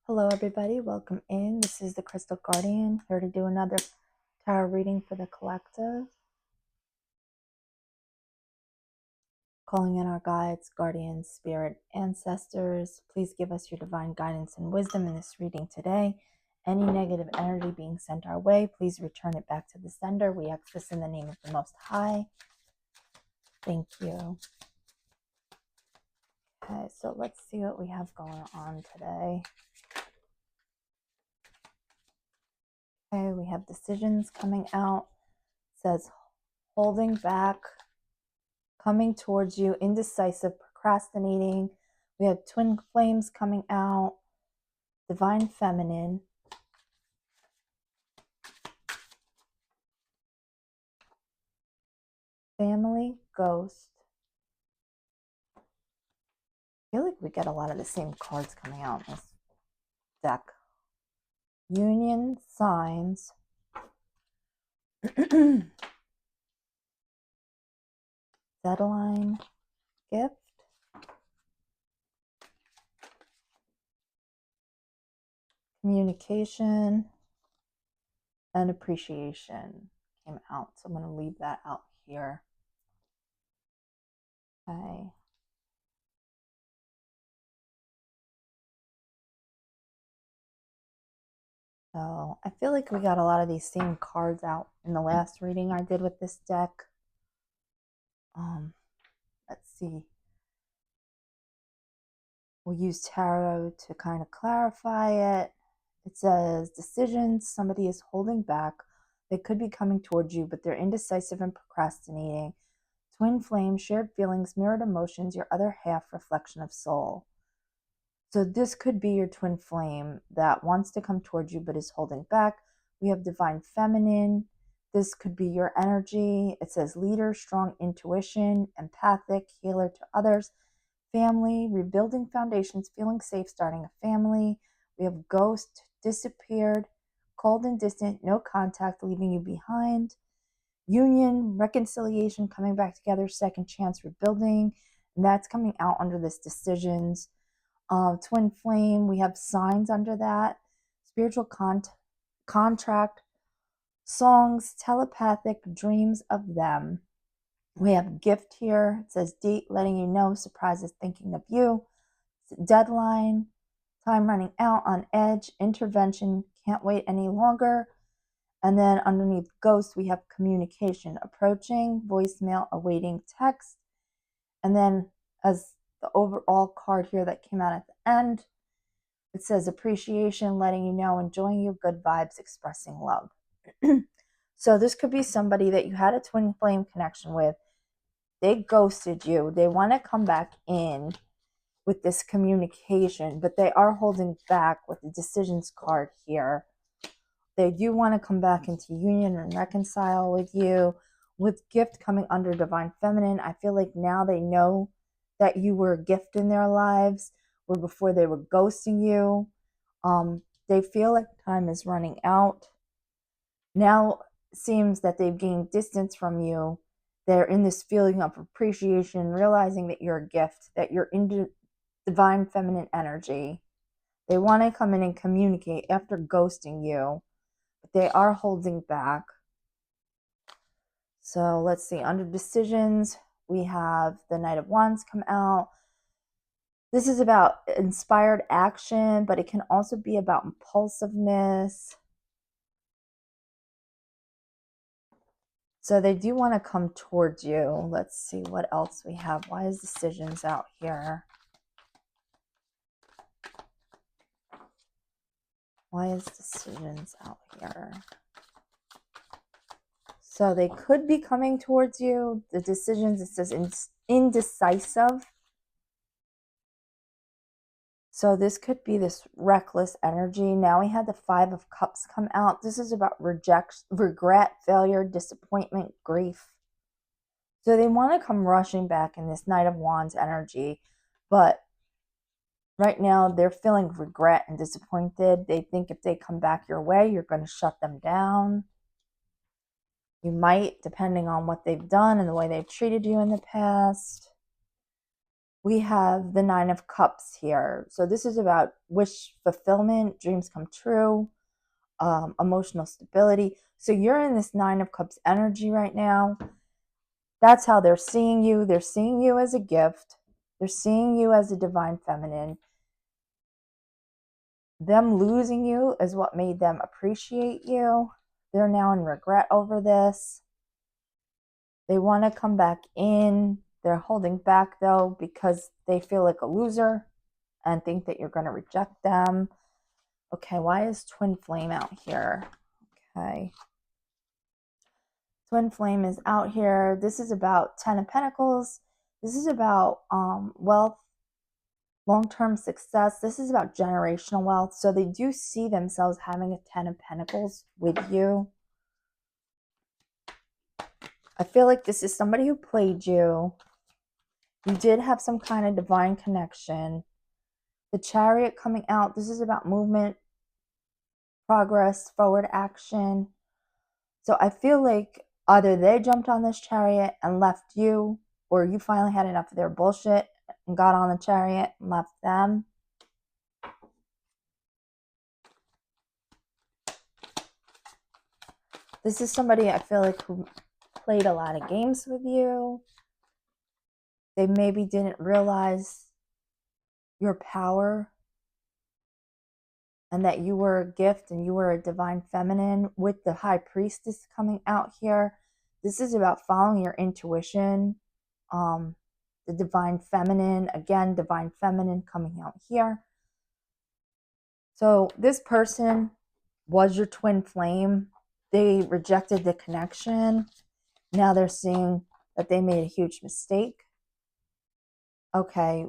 Hello, everybody. Welcome in. This is the Crystal Guardian, here to do another tarot reading for the collective. Calling in our guides, guardians, spirit, ancestors. Please give us your divine guidance and wisdom in this reading today. Any negative energy being sent our way, please return it back to the sender. We ask this in the name of the Most High. Thank you. Okay, so let's see what we have going on today. Okay, we have decisions coming out. It says holding back, coming towards you, indecisive, procrastinating. We have twin flames coming out, divine feminine. Family, ghost. I feel like we get a lot of the same cards coming out in this deck. Union, signs. Deadline, gift. Communication and appreciation came out. So I'm going to leave that out here. Okay. So I feel like we got a lot of these same cards out in the last reading I did with this deck. Let's see. We'll use tarot to kind of clarify it. It says decisions, somebody is holding back. They could be coming towards you, but they're indecisive and procrastinating. Twin flame, shared feelings, mirrored emotions, your other half, reflection of soul. So this could be your twin flame that wants to come towards you but is holding back. We have divine feminine. This could be your energy. It says leader, strong intuition, empathic, healer to others. Family, rebuilding foundations, feeling safe, starting a family. We have ghost, disappeared, cold and distant, no contact, leaving you behind. Union, reconciliation, coming back together, second chance, rebuilding. And that's coming out under this decisions. Twin flame, we have signs under that. Spiritual contract, songs, telepathic, dreams of them. We have gift here. It says date, letting you know, surprises, thinking of you. Deadline, time running out, on edge, intervention, can't wait any longer. And then underneath ghost, we have communication, approaching, voicemail, awaiting text. And then as the overall card here that came out at the end, it says appreciation, letting you know, enjoying you, good vibes, expressing love. So this could be somebody that you had a twin flame connection with. They ghosted you. They want to come back in with this communication, but they are holding back with the decisions card here. They do want to come back into union and reconcile with you. With gift coming under divine feminine, I feel like now they know that you were a gift in their lives, where before they were ghosting you. They feel like time is running out. Now it seems that they've gained distance from you. They're in this feeling of appreciation, realizing that you're a gift, that you're in divine feminine energy. They want to come in and communicate after ghosting you, but they are holding back. So let's see, under decisions, we have the Knight of Wands come out. This is about inspired action, but it can also be about impulsiveness. So they do want to come towards you. Let's see what else we have. Why is decisions out here? Why is decisions out here? So they could be coming towards you. The decisions, it says indecisive. So this could be this reckless energy. Now we had the Five of Cups come out. This is about regret, failure, disappointment, grief. So they want to come rushing back in this Knight of Wands energy. But right now they're feeling regret and disappointed. They think if they come back your way, you're going to shut them down. You might, depending on what they've done and the way they've treated you in the past. we have the Nine of Cups here. So this is about wish fulfillment, dreams come true, emotional stability. So you're in this Nine of Cups energy right now. That's how they're seeing you. They're seeing you as a gift. They're seeing you as a divine feminine. Them losing you is what made them appreciate you. They're now in regret over this. They want to come back in. They're holding back though because they feel like a loser and think that you're going to reject them. Okay, why is Twin Flame out here? Okay. Twin Flame is out here. This is about 10 of Pentacles. This is about wealth, long-term success. This is about generational wealth. So they do see themselves having a 10 of Pentacles with you. I feel like this is somebody who played you. You did have some kind of divine connection. The Chariot coming out. This is about movement, progress, forward action. So I feel like either they jumped on this Chariot and left you, or you finally had enough of their bullshit and got on the Chariot and left them. This is somebody I feel like who played a lot of games with you. They maybe didn't realize your power and that you were a gift and you were a divine feminine. With the High Priestess coming out here, this is about following your intuition. The divine feminine, again, divine feminine coming out here. So this person was your twin flame. They rejected the connection. Now they're seeing that they made a huge mistake. Okay,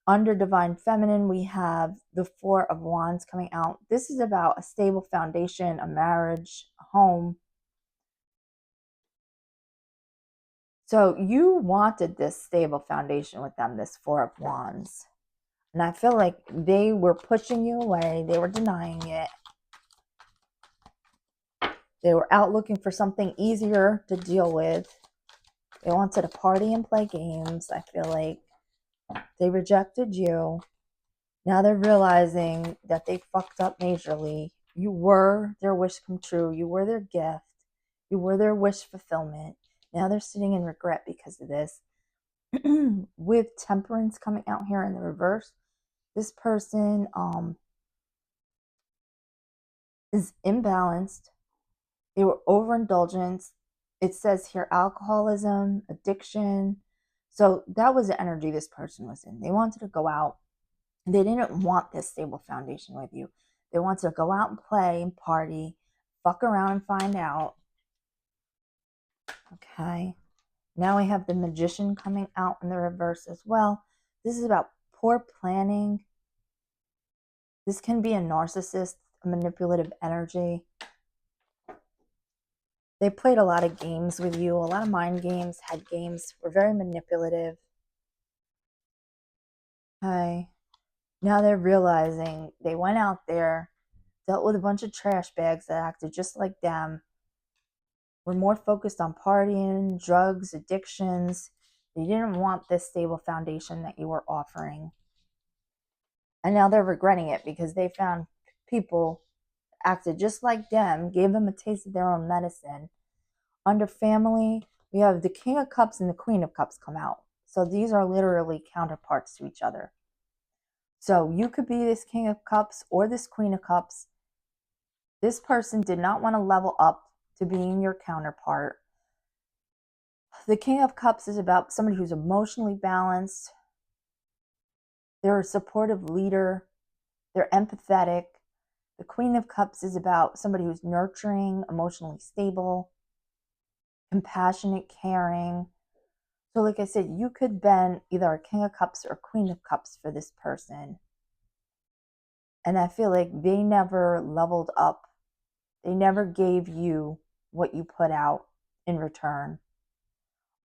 under divine feminine, we have the Four of Wands coming out. This is about a stable foundation, a marriage, a home. So you wanted this stable foundation with them, this Four of Wands. And I feel like they were pushing you away. They were denying it. They were out looking for something easier to deal with. They wanted to party and play games. I feel like they rejected you. Now they're realizing that they fucked up majorly. You were their wish come true. You were their gift. You were their wish fulfillment. Now they're sitting in regret because of this. With Temperance coming out here in the reverse, this person is imbalanced. They were overindulgent. It says here alcoholism, addiction. So that was the energy this person was in. They wanted to go out. They didn't want this stable foundation with you. They wanted to go out and play and party, fuck around and find out. Okay. Now we have the Magician coming out in the reverse as well. This is about poor planning. This can be a narcissist, a manipulative energy. They played a lot of games with you, a lot of mind games, head games, were very manipulative. Okay. Now they're realizing they went out there, dealt with a bunch of trash bags that acted just like them, were more focused on partying, drugs, addictions. They didn't want this stable foundation that you were offering. And now they're regretting it because they found people acted just like them, gave them a taste of their own medicine. Under family, we have the King of Cups and the Queen of Cups come out. So these are literally counterparts to each other. So you could be this King of Cups or this Queen of Cups. This person did not want to level up to being your counterpart. The King of Cups is about somebody who's emotionally balanced. They're a supportive leader. They're empathetic. The Queen of Cups is about somebody who's nurturing, emotionally stable, compassionate, caring. So like I said, you could have been either a King of Cups or a Queen of Cups for this person. And I feel like they never leveled up. They never gave you what you put out in return.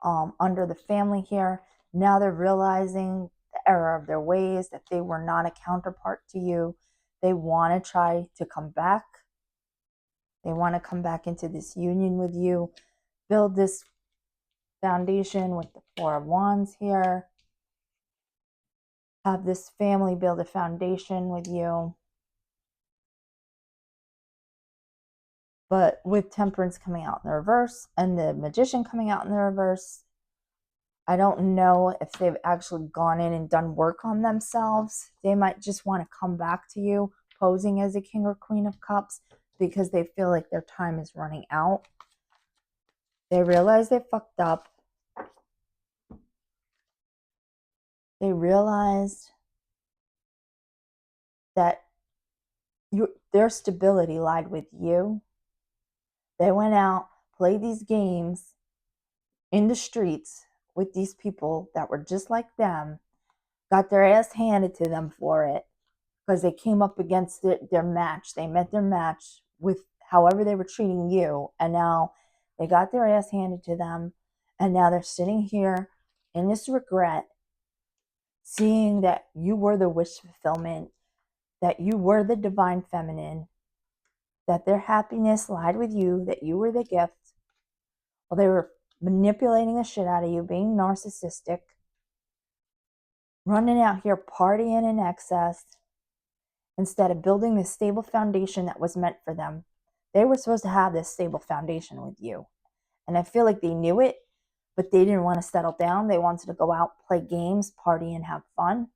Under the family here, now they're realizing the error of their ways, that they were not a counterpart to you. They want to try to come back. They want to come back into this union with you, build this foundation with the Four of Wands here. have this family build a foundation with you. But with Temperance coming out in the reverse and the Magician coming out in the reverse, I don't know if they've actually gone in and done work on themselves. They might just want to come back to you posing as a King or Queen of Cups because they feel like their time is running out. They realize they fucked up. They realized that their stability lied with you. They went out, played these games in the streets with these people that were just like them, got their ass handed to them for it because they came up against their match. They met their match with however they were treating you, and now they got their ass handed to them, and now they're sitting here in this regret, seeing that you were the wish fulfillment, that you were the divine feminine, that their happiness lied with you, that you were the gift. Well, they were manipulating the shit out of you, being narcissistic, running out here partying in excess, instead of building this stable foundation that was meant for them. They were supposed to have this stable foundation with you. And I feel like they knew it, but they didn't want to settle down. They wanted to go out, play games, party, and have fun.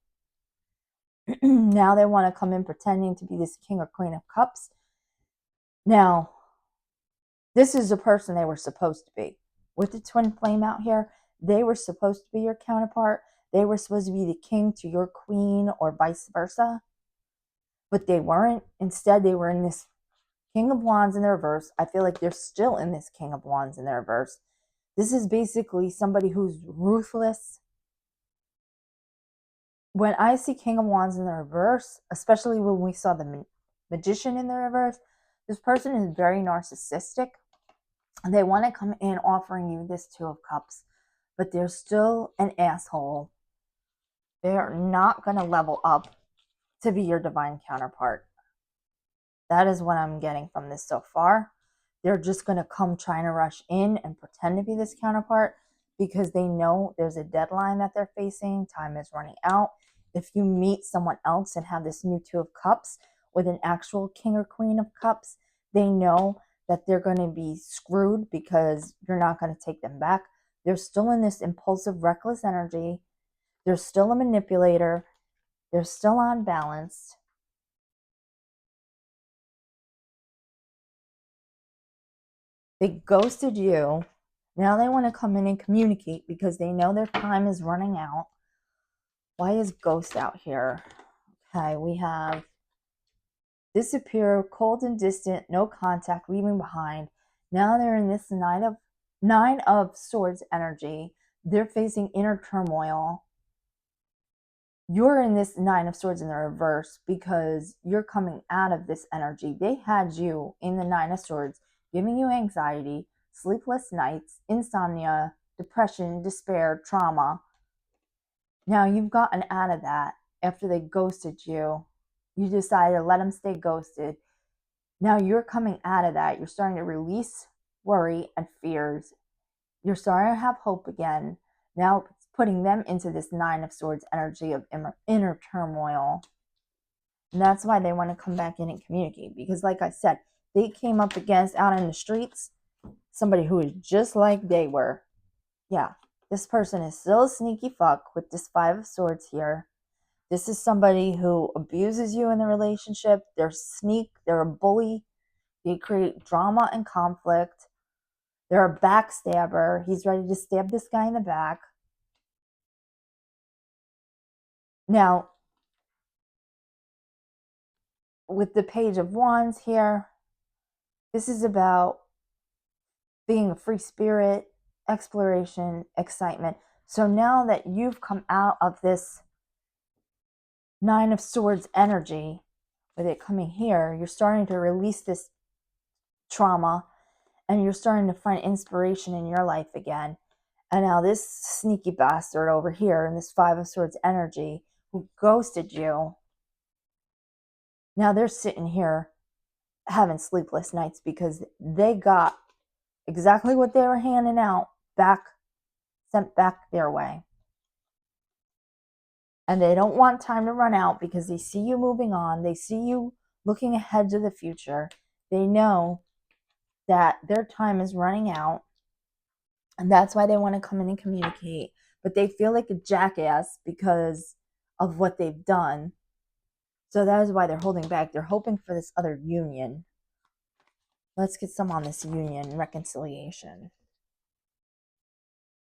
Now they want to come in pretending to be this King or Queen of Cups. Now, this is the person they were supposed to be. With the twin flame out here, they were supposed to be your counterpart. They were supposed to be the king to your queen or vice versa. But they weren't. Instead, they were in this King of Wands in the reverse. I feel like they're still in this King of Wands in the reverse. This is basically somebody who's ruthless. When I see King of Wands in the reverse, especially when we saw the Magician in the reverse, this person is very narcissistic. They want to come in offering you this Two of Cups, but they're still an asshole. They're not going to level up to be your divine counterpart. That is what I'm getting from this so far. They're just going to come trying to rush in and pretend to be this counterpart because they know there's a deadline that they're facing. Time is running out. If you meet someone else and have this new Two of Cups with an actual King or Queen of Cups, they know that they're going to be screwed because you're not going to take them back. They're still in this impulsive, reckless energy. They're still a manipulator. They're still unbalanced. They ghosted you. Now they want to come in and communicate because they know their time is running out. Why is Ghost out here? Okay, we have disappear, cold and distant, no contact, leaving behind. Now they're in this Nine of Swords energy. They're facing inner turmoil. You're in this Nine of Swords in the reverse because you're coming out of this energy. They had you in the Nine of Swords, giving you anxiety, sleepless nights, insomnia, depression, despair, trauma. Now you've gotten out of that after they ghosted you. You decided to let them stay ghosted. Now you're coming out of that. You're starting to release worry and fears. You're starting to have hope again. Now it's putting them into this Nine of Swords energy of inner turmoil. And that's why they want to come back in and communicate. Because like I said, they came up against out in the streets somebody who is just like they were. Yeah, this person is still a sneaky fuck with this Five of Swords here. This is somebody who abuses you in the relationship. They're they're a bully. They create drama and conflict. They're a backstabber. He's ready to stab this guy in the back. Now, with the Page of Wands here, this is about being a free spirit, exploration, excitement. So now that you've come out of this Nine of Swords energy, with it coming here, you're starting to release this trauma and you're starting to find inspiration in your life again. And now this sneaky bastard over here in this Five of Swords energy who ghosted you, now they're sitting here having sleepless nights because they got exactly what they were handing out back, sent back their way. And they don't want time to run out because they see you moving on. They see you looking ahead to the future. They know that their time is running out. And that's why they want to come in and communicate. But they feel like a jackass because of what they've done. So that is why they're holding back. They're hoping for this other union. Let's get some on this union reconciliation.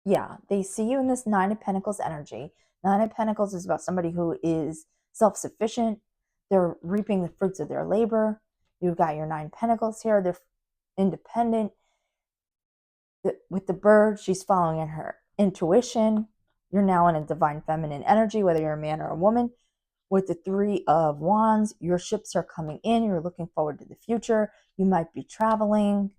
Yeah, they see you in this Nine of Pentacles energy. Nine of Pentacles is about somebody who is self-sufficient. They're reaping the fruits of their labor. You've got your Nine Pentacles here. They're independent. With the bird, she's following in her intuition. You're now in a divine feminine energy, whether you're a man or a woman. With the Three of Wands, your ships are coming in. You're looking forward to the future. You might be traveling.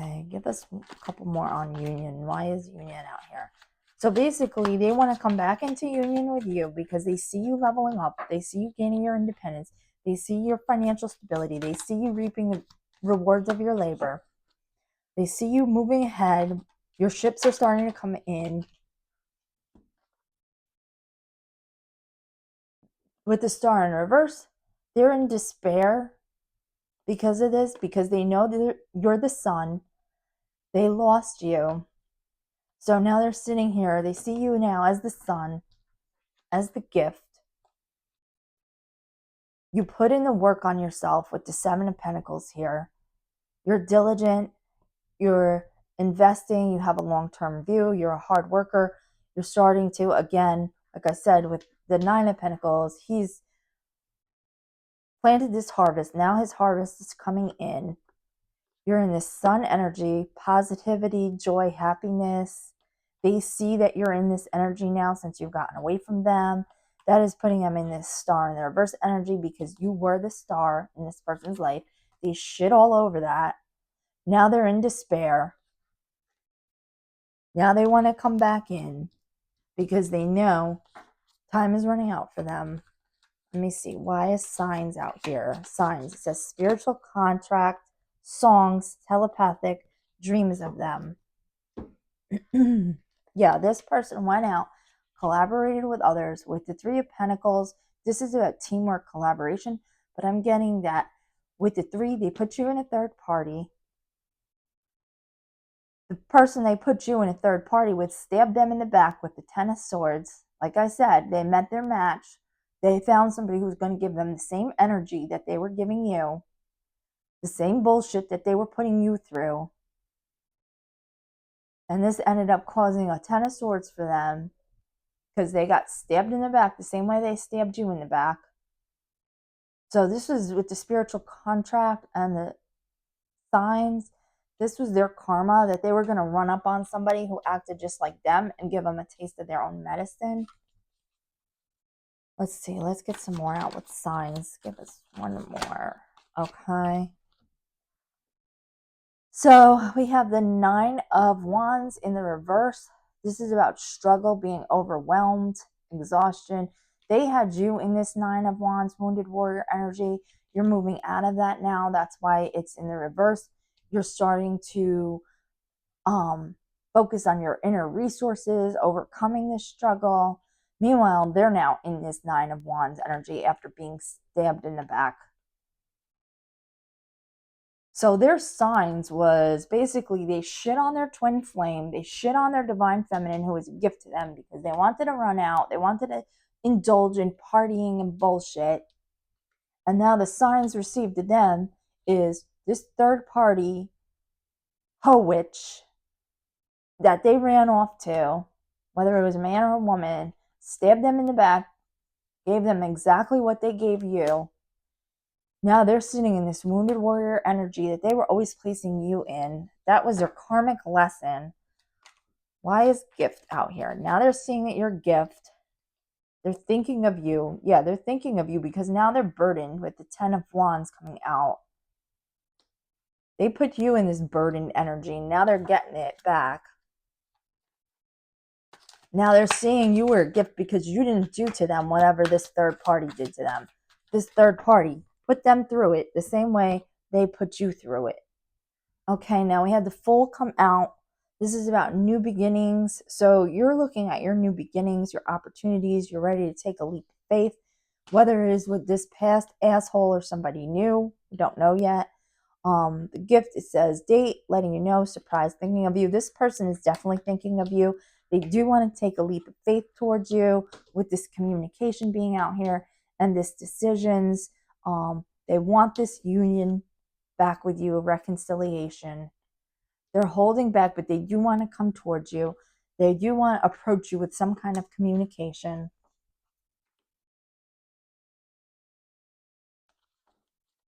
Okay, give us a couple more on union. Why is union out here? So basically, they want to come back into union with you because they see you leveling up. They see you gaining your independence. They see your financial stability. They see you reaping the rewards of your labor. They see you moving ahead. Your ships are starting to come in. With the Star in reverse, they're in despair because of this, because they know that you're the sun. They lost you. So now they're sitting here. They see you now as the sun, as the gift. You put in the work on yourself with the Seven of Pentacles here. You're diligent. You're investing. You have a long-term view. You're a hard worker. You're starting to, again, like I said, with the Nine of Pentacles, he's planted this harvest. Now his harvest is coming in. You're in this sun energy, positivity, joy, happiness. They see that you're in this energy now since you've gotten away from them. That is putting them in this Star in the reverse energy because you were the star in this person's life. They shit all over that. Now they're in despair. Now they want to come back in because they know time is running out for them. Let me see. Why is signs out here? Signs. It says spiritual contract, songs, telepathic, dreams of them. Yeah, this person went out, collaborated with others. With the Three of Pentacles, this is about teamwork, collaboration. But I'm getting that with the three, they put you in a third party. The person they put you in a third party with stabbed them in the back with the Ten of Swords. Like I said, they met their match. They found somebody who was going to give them the same energy that they were giving you, the same bullshit that they were putting you through. And this ended up causing a Ten of Swords for them because they got stabbed in the back the same way they stabbed you in the back. So this was with the spiritual contract and the signs. This was their karma that they were going to run up on somebody who acted just like them and give them a taste of their own medicine. Let's see. Let's get some more out with signs. Give us one more. Okay. So we have the Nine of Wands in the reverse. This is about struggle, being overwhelmed, exhaustion. They had you in this Nine of Wands, wounded warrior energy. You're moving out of that now. That's why it's in the reverse. You're starting to focus on your inner resources, overcoming this struggle. Meanwhile, they're now in this Nine of Wands energy after being stabbed in the back. So their signs was basically they shit on their twin flame. They shit on their divine feminine who was a gift to them because they wanted to run out. They wanted to indulge in partying and bullshit. And now the signs received to them is this third party hoe witch that they ran off to, whether it was a man or a woman, stabbed them in the back, gave them exactly what they gave you. Now they're sitting in this wounded warrior energy that they were always placing you in. That was their karmic lesson. Why is gift out here? Now they're seeing that you're gift. They're thinking of you. Yeah, they're thinking of you because now they're burdened with the Ten of Wands coming out. They put you in this burdened energy. Now they're getting it back. Now they're seeing you were a gift because you didn't do to them whatever this third party did to them. This third party put them through it the same way they put you through it. Okay, now we had the Fool come out. This is about new beginnings. So you're looking at your new beginnings, your opportunities. You're ready to take a leap of faith, whether it is with this past asshole or somebody new. We don't know yet. The gift, it says date, letting you know, surprise, thinking of you. This person is definitely thinking of you. They do want to take a leap of faith towards you with this communication being out here and this decisions. They want this union back with you, a reconciliation. They're holding back, but they do want to come towards you. They do want to approach you with some kind of communication.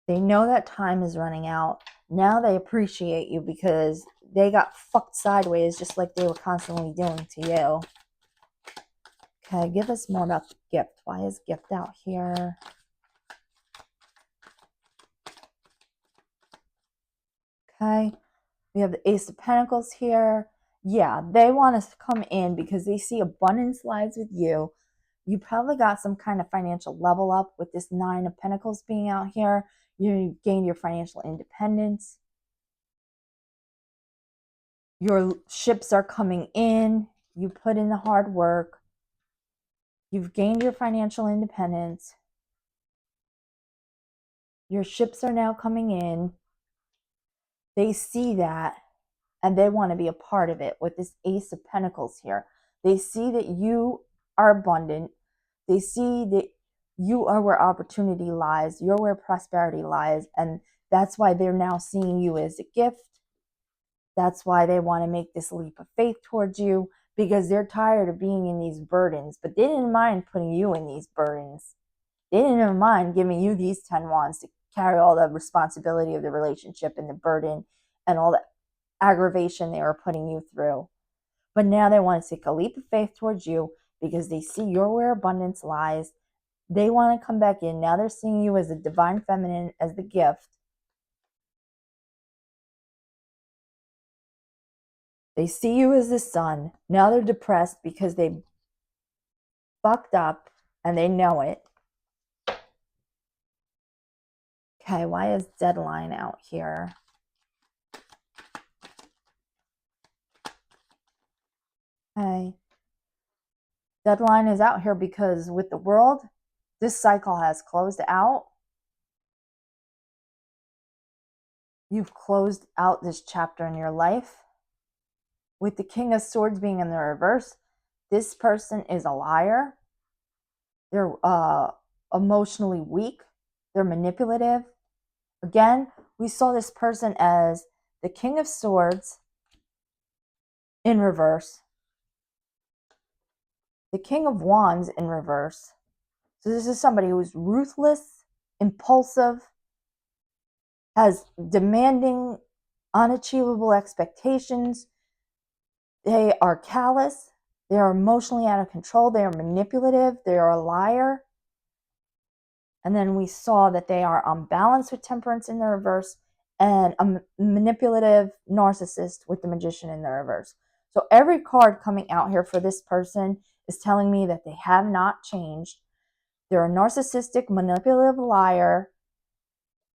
They know that time is running out. Now they appreciate you because they got fucked sideways just like they were constantly doing to you. Okay, give us more about the gift. Why is gift out here? Okay, we have the Ace of Pentacles here. Yeah, they want us to come in because they see abundance lies with you. You probably got some kind of financial level up with this Nine of Pentacles being out here. You gained your financial independence. Your ships are coming in. You put in the hard work. You've gained your financial independence. Your ships are now coming in. They see that and they want to be a part of it with this Ace of Pentacles here. They see that you are abundant. They see that you are where opportunity lies. You're where prosperity lies. And that's why they're now seeing you as a gift. That's why they want to make this leap of faith towards you, because they're tired of being in these burdens. But they didn't mind putting you in these burdens. They didn't mind giving you these 10 wands to carry all the responsibility of the relationship and the burden and all the aggravation they were putting you through. But now they want to take a leap of faith towards you because they see you're where abundance lies. They want to come back in. Now they're seeing you as the divine feminine, as the gift. They see you as the sun. Now they're depressed because they fucked up and they know it. Okay, why is deadline out here? Okay. Deadline is out here because with the world, this cycle has closed out. You've closed out this chapter in your life. With the King of Swords being in the reverse, this person is a liar. They're emotionally weak. They're manipulative. Again, we saw this person as the King of Swords in reverse, the King of Wands in reverse. So this is somebody who is ruthless, impulsive, has demanding, unachievable expectations. They are callous. They are emotionally out of control. They are manipulative. They are a liar. And then we saw that they are unbalanced with Temperance in the reverse and a manipulative narcissist with the Magician in the reverse. So every card coming out here for this person is telling me that they have not changed. They're a narcissistic, manipulative liar.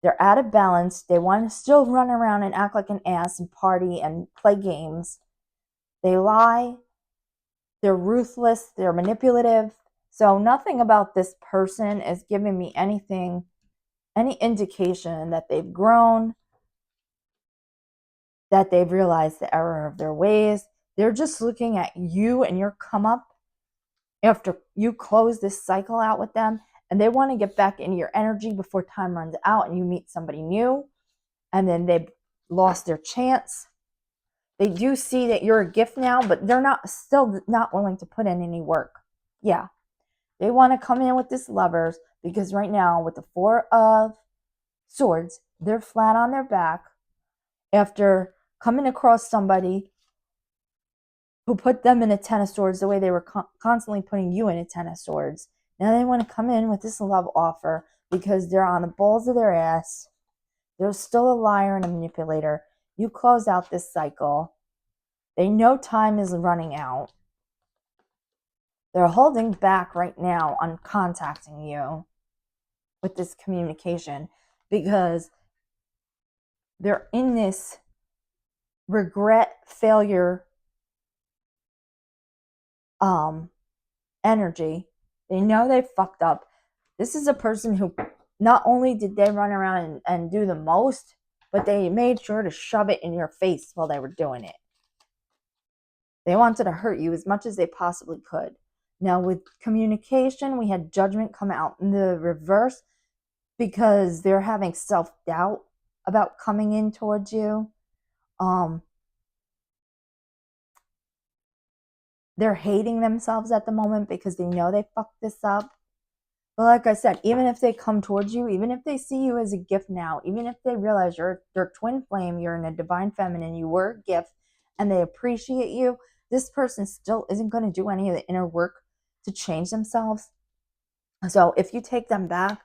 They're out of balance. They want to still run around and act like an ass and party and play games. They lie. They're ruthless. They're manipulative. So nothing about this person is giving me anything, any indication that they've grown, that they've realized the error of their ways. They're just looking at you and your come up after you close this cycle out with them, and they want to get back into your energy before time runs out and you meet somebody new, and then they've lost their chance. They do see that you're a gift now, but they're still not willing to put in any work. Yeah, they want to come in with this Lovers because right now with the Four of Swords, they're flat on their back after coming across somebody who put them in a Ten of Swords the way they were constantly putting you in a Ten of Swords. Now they want to come in with this love offer because they're on the balls of their ass. They're still a liar and a manipulator. You close out this cycle. They know time is running out. They're holding back right now on contacting you with this communication because they're in this regret, failure energy. They know they fucked up. This is a person who not only did they run around and do the most, but they made sure to shove it in your face while they were doing it. They wanted to hurt you as much as they possibly could. Now, with communication, we had judgment come out in the reverse because they're having self doubt about coming in towards you. They're hating themselves at the moment because they know they fucked this up. But like I said, even if they come towards you, even if they see you as a gift now, even if they realize you're their twin flame, you're in a divine feminine, you were a gift, and they appreciate you, this person still isn't going to do any of the inner work to change themselves. So if you take them back,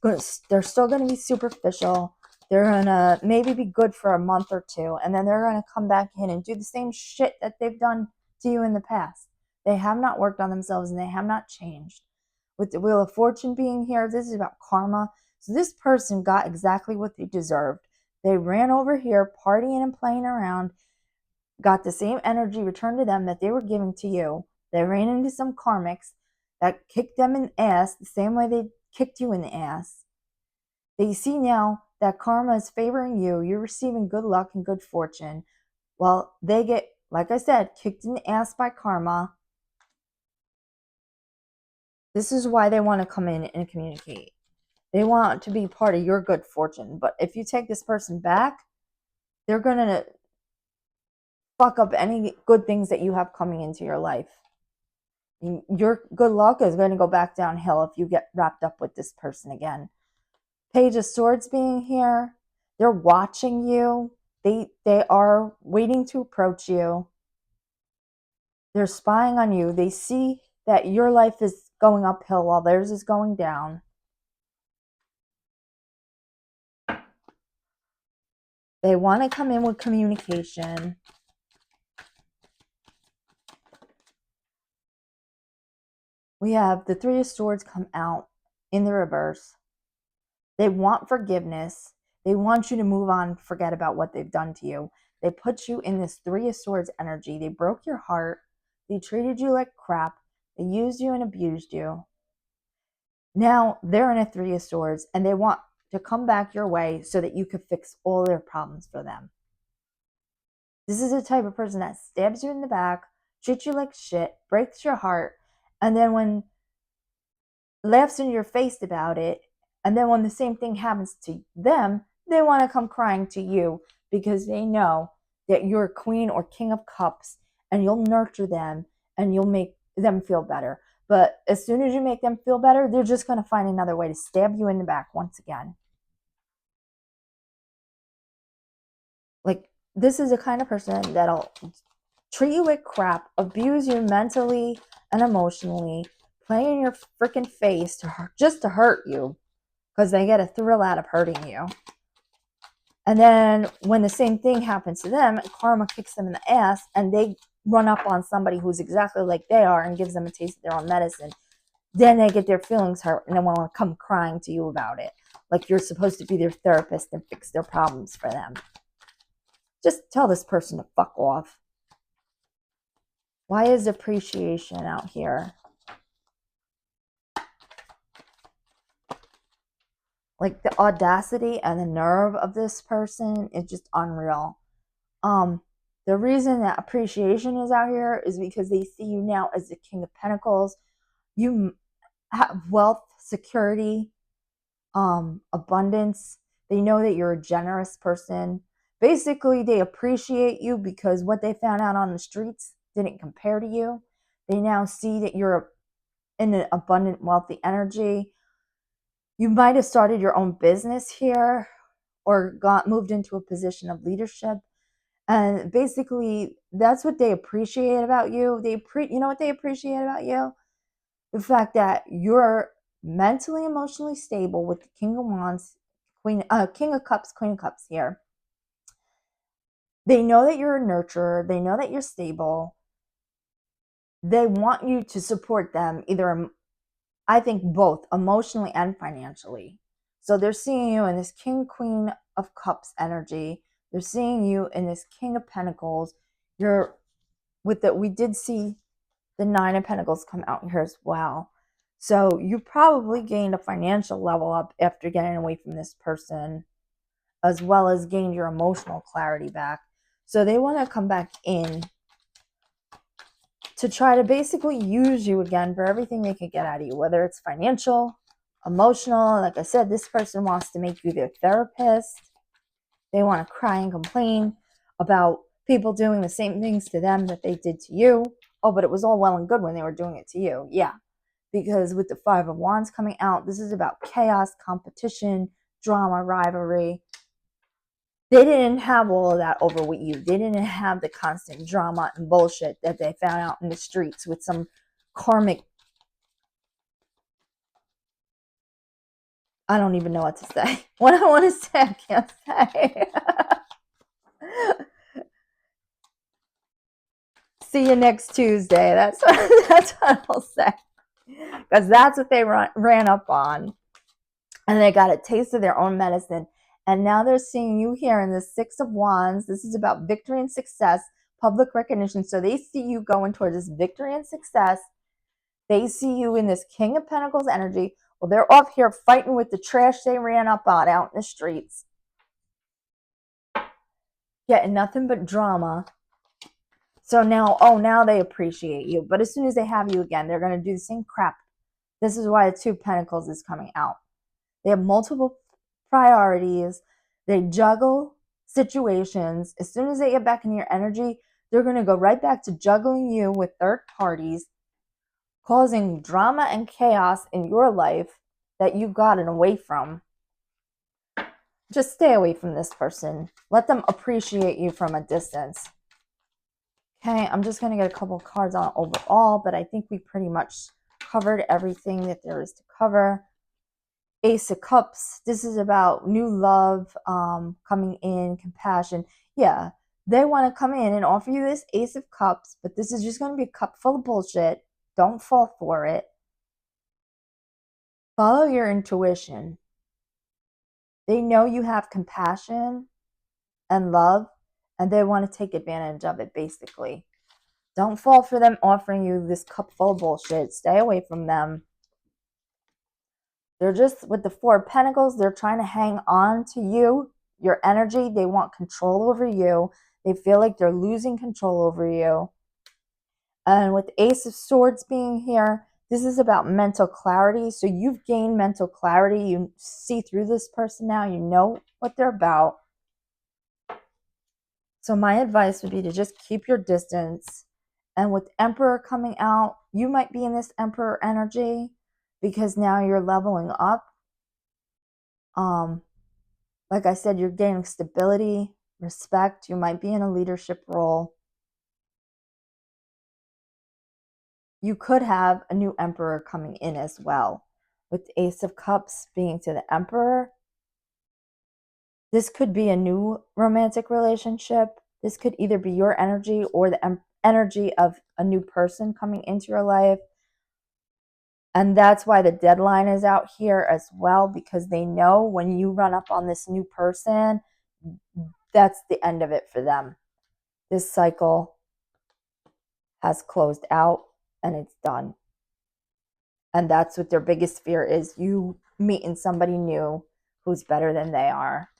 they're still going to be superficial. They're going to maybe be good for a month or two, and then they're going to come back in and do the same shit that they've done to you in the past. They have not worked on themselves and they have not changed. With the Wheel of Fortune being here, this is about karma. So this person got exactly what they deserved. They ran over here partying and playing around, got the same energy returned to them that they were giving to you. They ran into some karmics that kicked them in the ass the same way they kicked you in the ass. They see now that karma is favoring you. You're receiving good luck and good fortune. While they get, like I said, kicked in the ass by karma. This is why they want to come in and communicate. They want to be part of your good fortune. But if you take this person back, they're going to fuck up any good things that you have coming into your life. Your good luck is going to go back downhill if you get wrapped up with this person again. Page of Swords being here, they're watching you. They are waiting to approach you. They're spying on you. They see that your life is going uphill while theirs is going down. They want to come in with communication. We have the Three of Swords come out in the reverse. They want forgiveness. They want you to move on, forget about what they've done to you. They put you in this Three of Swords energy. They broke your heart. They treated you like crap. They used you and abused you. Now they're in a Three of Swords and they want to come back your way so that you could fix all their problems for them. This is the type of person that stabs you in the back, treats you like shit, breaks your heart, and then when laughs in your face about it, and then when the same thing happens to them, they want to come crying to you because they know that you're queen or king of cups and you'll nurture them and you'll make them feel better. But as soon as you make them feel better, they're just going to find another way to stab you in the back once again. Like, this is the kind of person that'll treat you like crap, abuse you mentally and emotionally, play in your freaking face just to hurt you because they get a thrill out of hurting you. And then when the same thing happens to them, karma kicks them in the ass and they run up on somebody who's exactly like they are and gives them a taste of their own medicine. Then they get their feelings hurt and they want to come crying to you about it. Like you're supposed to be their therapist and fix their problems for them. Just tell this person to fuck off. Why is appreciation out here? Like the audacity and the nerve of this person is just unreal. The reason that appreciation is out here is because they see you now as the King of Pentacles. You have wealth, security, abundance. They know that you're a generous person. Basically, they appreciate you because what they found out on the streets didn't compare to you. They now see that you're in an abundant, wealthy energy. You might have started your own business here or moved into a position of leadership. And basically, that's what they appreciate about you. You know what they appreciate about you? The fact that you're mentally, emotionally stable with the King of Wands, King of Cups, Queen of Cups here. They know that you're a nurturer. They know that you're stable. They want you to support them either, I think both, emotionally and financially. So they're seeing you in this King, Queen of Cups energy. They're seeing you in this King of Pentacles. We did see The Nine of Pentacles come out here as well. So you probably gained a financial level up after getting away from this person, as well as gained your emotional clarity back. So they want to come back in to try to basically use you again for everything they can get out of you, whether it's financial, emotional. Like I said, this person wants to make you their therapist. They want to cry and complain about people doing the same things to them that they did to you. Oh, but it was all well and good when they were doing it to you. Yeah, because with the Five of Wands coming out, this is about chaos, competition, drama, rivalry. They didn't have all of that over with you. They didn't have the constant drama and bullshit that they found out in the streets with some karmic, I don't even know what to say. What I want to say, I can't say. See you next Tuesday. That's what I'll say. Because that's what they ran up on. And they got a taste of their own medicine. And now they're seeing you here in the Six of Wands. This is about victory and success, public recognition. So they see you going towards this victory and success. They see you in this King of Pentacles energy. Well, they're off here fighting with the trash they ran up on out in the streets. Getting nothing but drama. So now, now they appreciate you. But as soon as they have you again, they're going to do the same crap. This is why the Two of Pentacles is coming out. They have multiple priorities. They juggle situations. As soon as they get back in your energy, they're going to go right back to juggling you with third parties, causing drama and chaos in your life that you've gotten away from. Just stay away from this person. Let them appreciate you from a distance. Okay, I'm just going to get a couple cards on overall, but I think we pretty much covered everything that there is to cover. Ace of Cups, this is about new love, coming in, compassion. Yeah, they want to come in and offer you this Ace of Cups, but this is just going to be a cup full of bullshit. Don't fall for it. Follow your intuition. They know you have compassion and love, and they want to take advantage of it, basically. Don't fall for them offering you this cup full of bullshit. Stay away from them. They're just, with the Four of Pentacles, they're trying to hang on to you, your energy. They want control over you. They feel like they're losing control over you. And with Ace of Swords being here, this is about mental clarity. So you've gained mental clarity. You see through this person now. You know what they're about. So my advice would be to just keep your distance. And with Emperor coming out, you might be in this Emperor energy because now you're leveling up. Like I said, you're gaining stability, respect. You might be in a leadership role. You could have a new Emperor coming in as well. With the Ace of Cups being to the Emperor, this could be a new romantic relationship. This could either be your energy or the energy of a new person coming into your life. And that's why the deadline is out here as well, because they know when you run up on this new person, that's the end of it for them. This cycle has closed out and it's done. And that's what their biggest fear is, you meeting somebody new who's better than they are.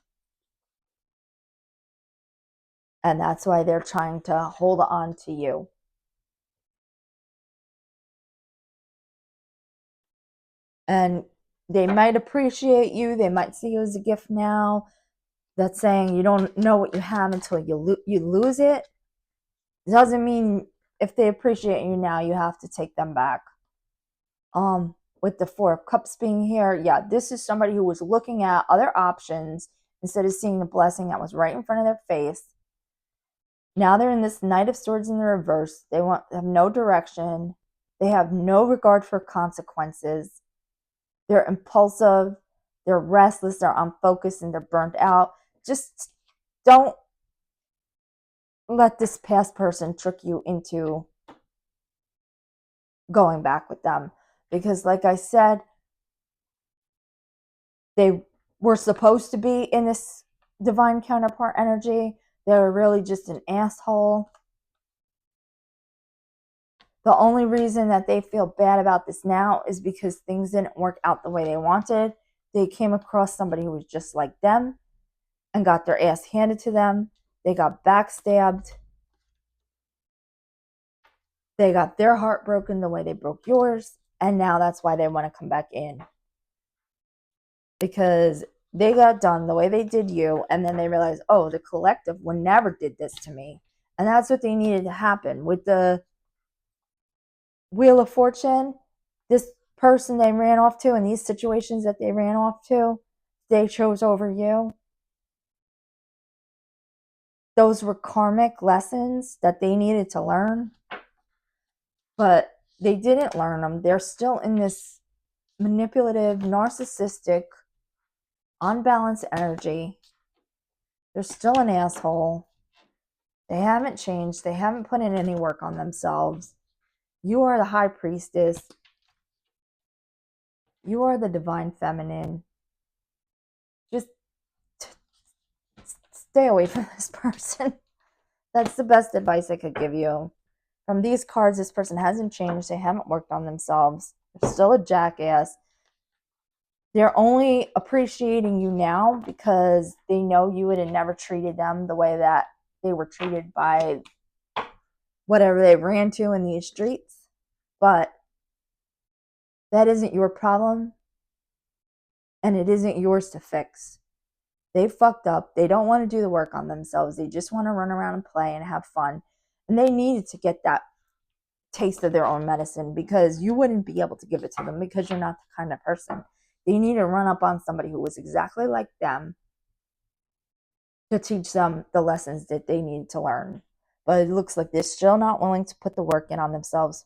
And that's why they're trying to hold on to you. And they might appreciate you. They might see you as a gift now. That's saying you don't know what you have until you lose it. It doesn't mean if they appreciate you now, you have to take them back. With the Four of Cups being here, yeah, this is somebody who was looking at other options instead of seeing the blessing that was right in front of their face. Now they're in this Knight of Swords in the reverse. They have no direction. They have no regard for consequences. They're impulsive. They're restless. They're unfocused and they're burnt out. Just don't let this past person trick you into going back with them. Because like I said, they were supposed to be in this divine counterpart energy. They were really just an asshole. The only reason that they feel bad about this now is because things didn't work out the way they wanted. They came across somebody who was just like them and got their ass handed to them. They got backstabbed. They got their heart broken the way they broke yours. And now that's why they want to come back in. Because they got done the way they did you. And then they realized, oh, the collective one never did this to me. And that's what they needed to happen. With the Wheel of Fortune, this person they ran off to and these situations that they ran off to, they chose over you. Those were karmic lessons that they needed to learn, but they didn't learn them. They're still in this manipulative, narcissistic, unbalanced energy. They're still an asshole. They haven't changed. They haven't put in any work on themselves. You are the high priestess. You are the divine feminine. Just stay away from this person. That's the best advice I could give you. From these cards, this person hasn't changed. They haven't worked on themselves. They're still a jackass. They're only appreciating you now because they know you would have never treated them the way that they were treated by whatever they ran to in these streets. But that isn't your problem, and it isn't yours to fix. They fucked up. They don't want to do the work on themselves. They just want to run around and play and have fun. And they needed to get that taste of their own medicine because you wouldn't be able to give it to them because you're not the kind of person. They need to run up on somebody who was exactly like them to teach them the lessons that they need to learn. But it looks like they're still not willing to put the work in on themselves.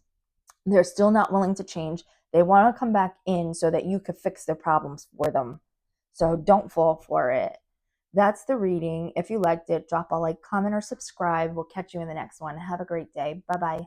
They're still not willing to change. They want to come back in so that you could fix their problems for them. So don't fall for it. That's the reading. If you liked it, drop a like, comment, or subscribe. We'll catch you in the next one. Have a great day. Bye-bye.